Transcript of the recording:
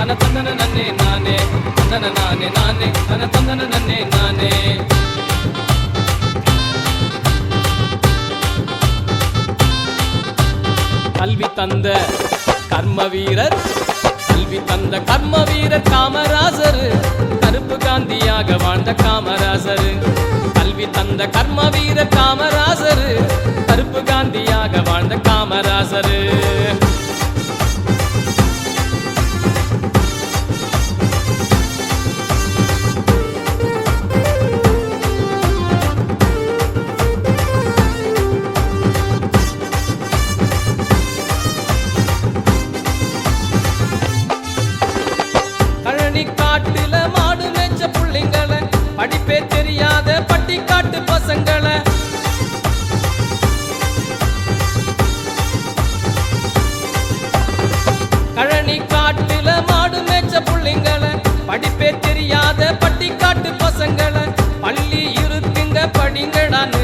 தன தந்தன நன்னே நானே தந்தன நானே நானே தன தந்தன நன்னே நானே. கல்வி தந்த கர்ம வீரர் கல்வி தந்த கர்ம வீரர் காமராசர் கருப்பு காந்தியாக வாழ்ந்த காமராசர். கல்வி தந்த கர்ம வீரர் காமராசர் கருப்பு காந்தியாக வாழ்ந்த காமராசர். காட்டுல மாடு மேய்ச்ச புள்ளைங்கள படிப்பே தெரியாத பட்டிக்காட்டு பசங்கள கழனி காட்டுல மாடு மேய்ச்ச புள்ளைங்கள படிப்பே தெரியாத பட்டிக்காட்டு பசங்கள பள்ளி இருக்குங்க படிங்கடான்னு